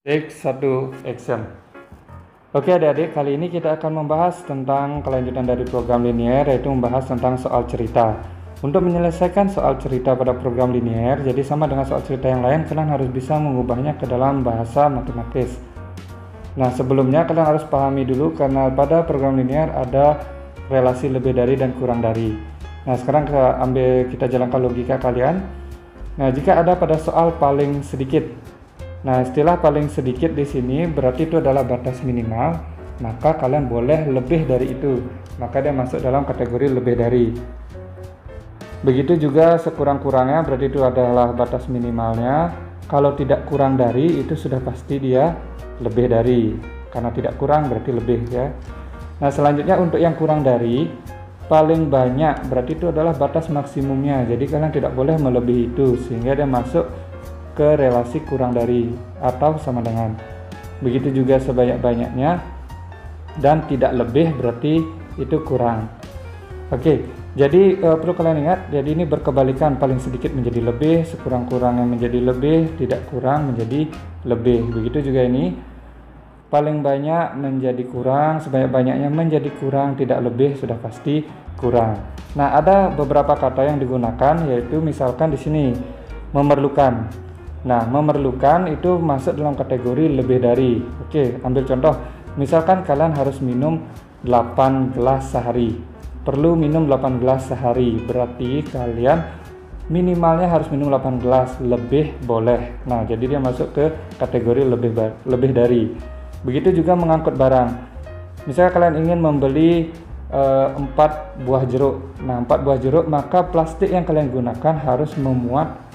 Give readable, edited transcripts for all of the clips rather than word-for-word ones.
X1 Action. Oke adik-adik, kali ini kita akan membahas tentang kelanjutan dari program linier, yaitu membahas tentang soal cerita. Untuk menyelesaikan soal cerita pada program linier, jadi sama dengan soal cerita yang lain, kalian harus bisa mengubahnya ke dalam bahasa matematis. Nah, sebelumnya kalian harus pahami dulu karena pada program linier ada relasi lebih dari dan kurang dari. Nah, sekarang kita jalankan logika kalian. Nah, jika ada pada soal paling sedikit. Nah, istilah paling sedikit di sini berarti itu adalah batas minimal, maka kalian boleh lebih dari itu. Maka dia masuk dalam kategori lebih dari. Begitu juga sekurang-kurangnya berarti itu adalah batas minimalnya. Kalau tidak kurang dari itu sudah pasti dia lebih dari. Karena tidak kurang berarti lebih ya. Nah, selanjutnya untuk yang kurang dari paling banyak berarti itu adalah batas maksimumnya. Jadi kalian tidak boleh melebihi itu sehingga dia masuk ke relasi kurang dari atau sama dengan. Begitu juga sebanyak-banyaknya dan tidak lebih berarti itu kurang. Oke, jadi perlu kalian ingat, jadi ini berkebalikan, paling sedikit menjadi lebih, sekurang-kurangnya menjadi lebih, tidak kurang menjadi lebih. Begitu juga ini, paling banyak menjadi kurang, sebanyak-banyaknya menjadi kurang, tidak lebih sudah pasti kurang. Nah, ada beberapa kata yang digunakan, yaitu misalkan di sini memerlukan. Nah, memerlukan itu masuk dalam kategori lebih dari. Oke, ambil contoh. Misalkan kalian harus minum 8 gelas sehari. Perlu minum 8 gelas sehari. Berarti kalian minimalnya harus minum 8 gelas, lebih boleh. Nah, jadi dia masuk ke kategori lebih dari. Begitu juga mengangkut barang. Misalnya kalian ingin membeli 4 buah jeruk. Nah, 4 buah jeruk, maka plastik yang kalian gunakan harus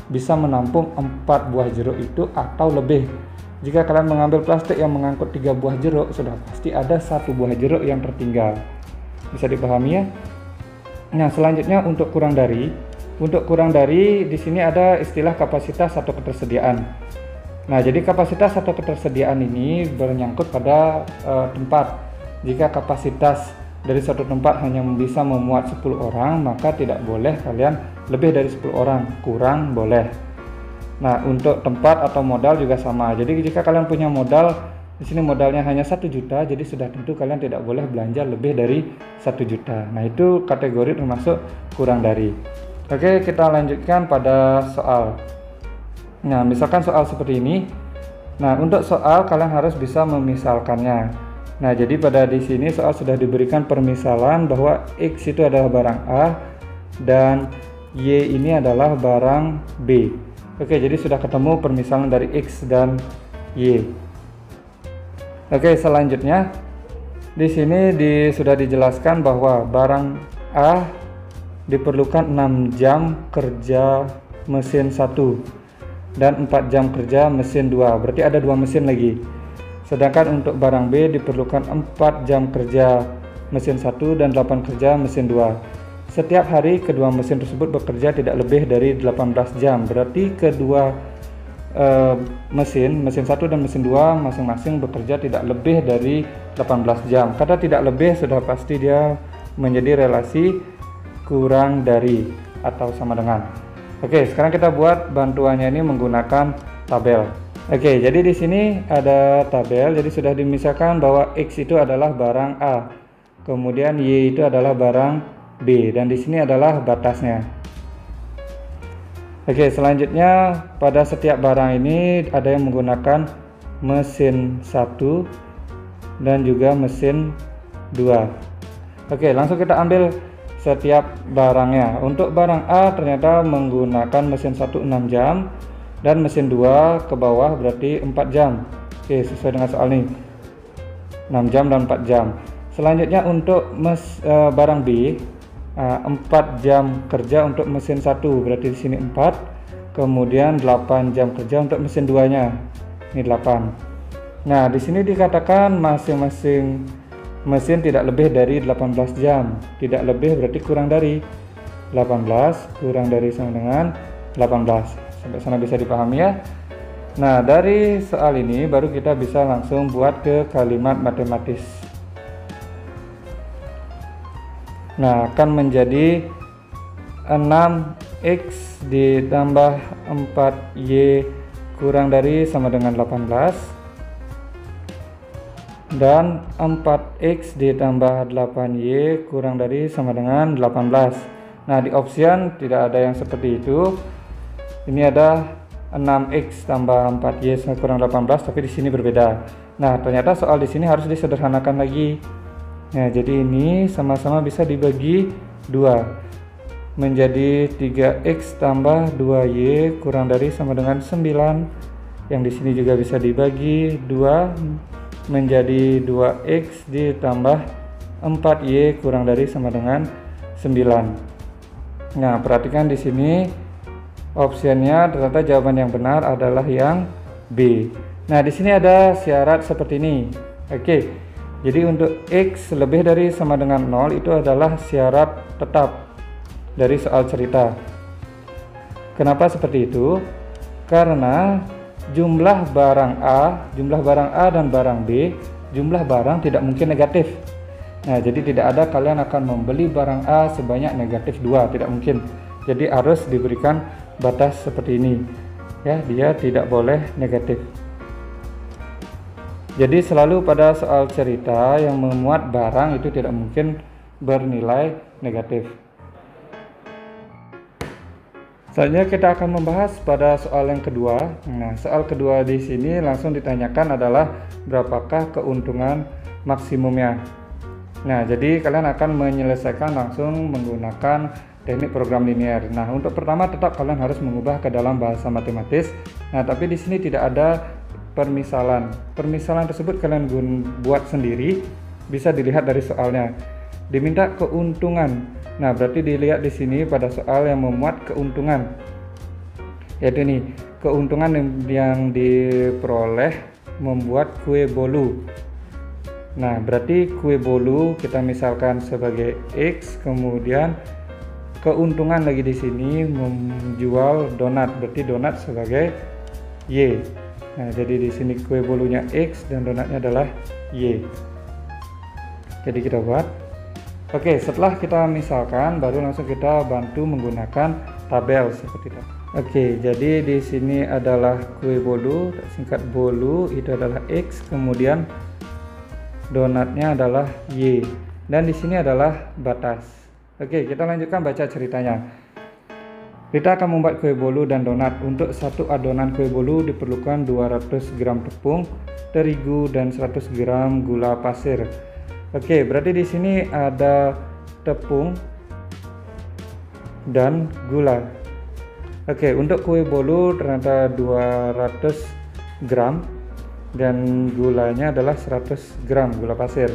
bisa menampung 4 buah jeruk itu atau lebih. Jika kalian mengambil plastik yang mengangkut 3 buah jeruk, sudah pasti ada 1 buah jeruk yang tertinggal. Bisa dipahami ya? Nah, selanjutnya untuk kurang dari. Untuk kurang dari di sini ada istilah kapasitas atau ketersediaan. Nah, jadi kapasitas atau ketersediaan ini menyangkut pada tempat. Jika kapasitas dari satu tempat hanya bisa memuat 10 orang, maka tidak boleh kalian lebih dari 10 orang, kurang boleh. Nah, untuk tempat atau modal juga sama. Jadi jika kalian punya modal, di sini modalnya hanya 1 juta, jadi sudah tentu kalian tidak boleh belanja lebih dari 1 juta. Nah, itu kategori termasuk kurang dari. Oke, kita lanjutkan pada soal. Nah, misalkan soal seperti ini. Nah, untuk soal kalian harus bisa memisalkannya. Nah, jadi pada di sini soal sudah diberikan permisalan bahwa X itu adalah barang A dan Y ini adalah barang B. Oke, jadi sudah ketemu permisalan dari X dan Y. Oke, selanjutnya di sini sudah dijelaskan bahwa barang A diperlukan 6 jam kerja mesin 1 dan 4 jam kerja mesin 2. Berarti ada 2 mesin lagi. Sedangkan untuk barang B diperlukan 4 jam kerja mesin 1 dan 8 kerja mesin 2. Setiap hari kedua mesin tersebut bekerja tidak lebih dari 18 jam. Berarti kedua mesin 1 dan mesin 2 masing-masing bekerja tidak lebih dari 18 jam. Kata tidak lebih sudah pasti dia menjadi relasi kurang dari atau sama dengan. Oke, sekarang kita buat bantuannya ini menggunakan tabel. Oke, jadi di sini ada tabel. Jadi sudah dimisalkan bahwa X itu adalah barang A, kemudian Y itu adalah barang B, dan di sini adalah batasnya. Oke, selanjutnya pada setiap barang ini ada yang menggunakan mesin 1 dan juga mesin 2. Oke, langsung kita ambil setiap barangnya. Untuk barang A ternyata menggunakan mesin 1 6 jam. Dan mesin 2 ke bawah berarti 4 jam. Oke, sesuai dengan soal ini 6 jam dan 4 jam. Selanjutnya untuk barang B 4 jam kerja untuk mesin 1, berarti di sini 4. Kemudian 8 jam kerja untuk mesin 2-nya. Ini 8. Nah, di sini dikatakan masing-masing mesin tidak lebih dari 18 jam. Tidak lebih berarti kurang dari 18, kurang dari sama dengan 18. Sampai sana bisa dipahami ya. Nah, dari soal ini baru kita bisa langsung buat ke kalimat matematis. Nah, akan menjadi 6x ditambah 4y kurang dari sama dengan 18. dan 4x ditambah 8y kurang dari sama dengan 18. Nah, di option tidak ada yang seperti itu. Ini ada 6x tambah 4y kurang 18, tapi di sini berbeda. Nah, ternyata soal di sini harus disederhanakan lagi. Nah, jadi ini sama-sama bisa dibagi 2 menjadi 3x tambah 2y kurang dari sama dengan 9. Yang di sini juga bisa dibagi 2 menjadi 2x ditambah 4y kurang dari sama dengan 9. Nah, perhatikan di sini opsinya ternyata jawaban yang benar adalah yang B. Nah, di sini ada syarat seperti ini. Oke. Jadi untuk X lebih dari sama dengan 0 itu adalah syarat tetap dari soal cerita. Kenapa seperti itu? Karena jumlah barang A dan barang B, jumlah barang tidak mungkin negatif. Nah, jadi tidak ada kalian akan membeli barang A sebanyak negatif 2, tidak mungkin. Jadi harus diberikan batas seperti ini. Ya, dia tidak boleh negatif. Jadi selalu pada soal cerita yang memuat barang itu tidak mungkin bernilai negatif. Selanjutnya kita akan membahas pada soal yang kedua. Nah, soal kedua di sini langsung ditanyakan adalah berapakah keuntungan maksimumnya. Nah, jadi kalian akan menyelesaikan langsung menggunakan teknik program linear. Nah, untuk pertama tetap kalian harus mengubah ke dalam bahasa matematis. Nah, tapi di sini tidak ada permisalan. Permisalan tersebut kalian buat sendiri, bisa dilihat dari soalnya. Diminta keuntungan. Nah, berarti dilihat di sini pada soal yang memuat keuntungan. Yaitu ini, keuntungan yang diperoleh membuat kue bolu. Nah, berarti kue bolu kita misalkan sebagai X, kemudian keuntungan lagi di sini menjual donat, berarti donat sebagai Y. Nah, jadi di sini kue bolunya X dan donatnya adalah Y. Jadi kita buat. Oke, setelah kita misalkan, baru langsung kita bantu menggunakan tabel seperti itu. Oke, jadi di sini adalah kue bolu, singkat bolu itu adalah X, kemudian donatnya adalah Y, dan di sini adalah batas. Oke, kita lanjutkan baca ceritanya. Kita akan membuat kue bolu dan donat. Untuk satu adonan kue bolu diperlukan 200 gram tepung terigu dan 100 gram gula pasir. Oke, berarti di sini ada tepung dan gula. Oke, untuk kue bolu ternyata 200 gram dan gulanya adalah 100 gram gula pasir.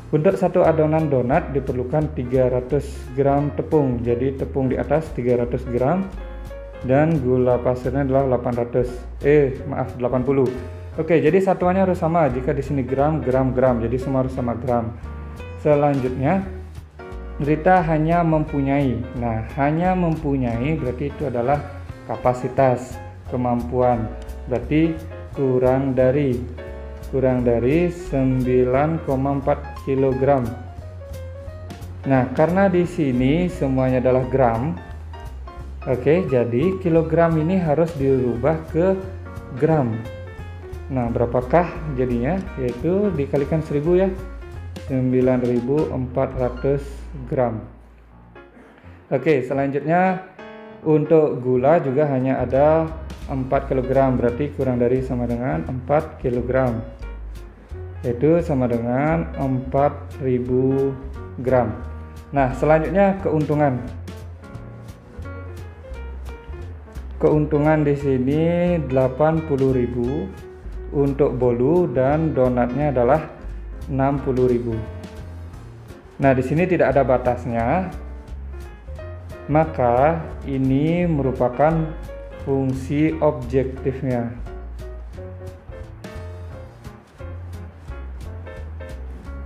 Untuk satu adonan donat diperlukan 300 gram tepung. Jadi tepung di atas 300 gram dan gula pasirnya adalah 80. Oke, jadi satuannya harus sama. Jika di sini gram, gram, gram, jadi semua harus sama gram. Selanjutnya Rita hanya mempunyai. Nah, hanya mempunyai berarti itu adalah kapasitas, kemampuan. Berarti kurang dari 9,4 kg. Nah, karena di sini semuanya adalah gram. Oke, jadi kilogram ini harus dirubah ke gram. Nah, berapakah jadinya? Yaitu dikalikan 1000 ya. 9.400 gram. Oke, selanjutnya untuk gula juga hanya ada 4 kg, berarti kurang dari sama dengan 4 kg, yaitu sama dengan 4.000 gram. Nah, selanjutnya keuntungan. Keuntungan di sini 80.000 untuk bolu dan donatnya adalah 60.000. Nah, di sini tidak ada batasnya. Maka ini merupakan fungsi objektifnya.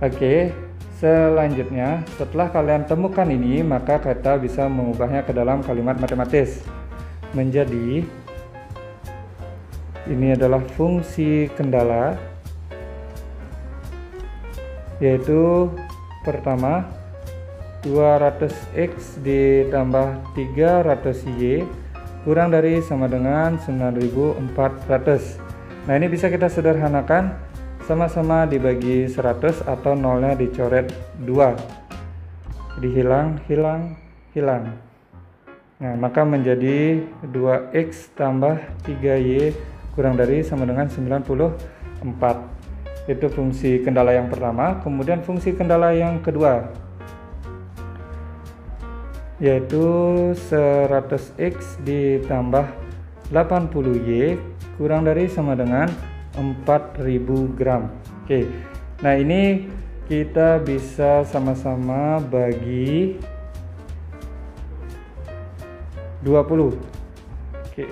Oke, selanjutnya setelah kalian temukan ini, maka kita bisa mengubahnya ke dalam kalimat matematis menjadi ini adalah fungsi kendala, yaitu pertama 200x ditambah 300y kurang dari sama dengan 9.400. Nah, ini bisa kita sederhanakan. sama-sama dibagi 100 atau nolnya dicoret 2. Jadi hilang. Nah, maka menjadi 2x tambah 3y kurang dari sama dengan 94. Itu fungsi kendala yang pertama. Kemudian fungsi kendala yang kedua, yaitu 100x ditambah 80y kurang dari sama dengan 4000 gram. Oke, nah ini kita bisa sama-sama bagi 20. Oke,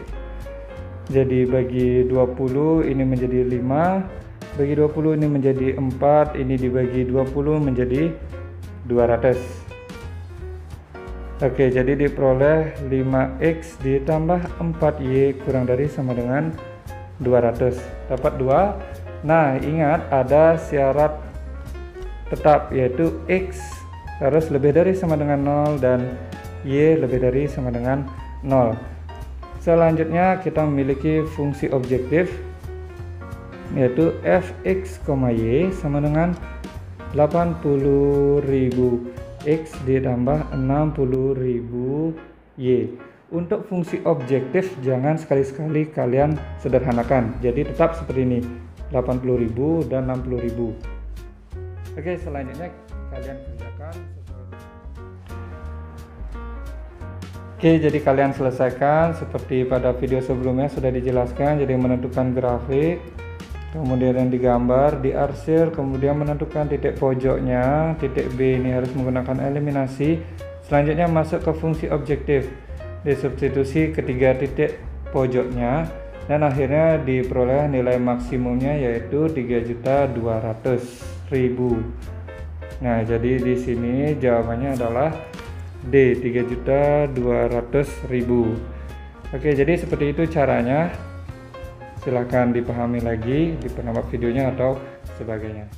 jadi bagi 20 ini menjadi 5, bagi 20 ini menjadi 4, ini dibagi 20 menjadi 200. Oke, jadi diperoleh 5x ditambah 4y kurang dari sama dengan 200. Dapat 2. Nah, ingat ada syarat tetap, yaitu x harus lebih dari sama dengan 0 dan y lebih dari sama dengan 0. Selanjutnya kita memiliki fungsi objektif, yaitu fx, y sama dengan 80.000 x ditambah 60.000 y. Untuk fungsi objektif jangan sekali-sekali kalian sederhanakan, jadi tetap seperti ini, 80.000 dan 60.000. Oke, selanjutnya kalian kerjakan. Oke, jadi kalian selesaikan seperti pada video sebelumnya sudah dijelaskan. Jadi menentukan grafik, kemudian yang digambar, diarsir, kemudian menentukan titik pojoknya. Titik B ini harus menggunakan eliminasi. Selanjutnya masuk ke fungsi objektif, disubstitusi ketiga titik pojoknya, dan akhirnya diperoleh nilai maksimumnya yaitu 3.200.000. Nah, jadi di sini jawabannya adalah D, 3.200.000. Oke, jadi seperti itu caranya. Silahkan dipahami lagi, dipenambah videonya atau sebagainya.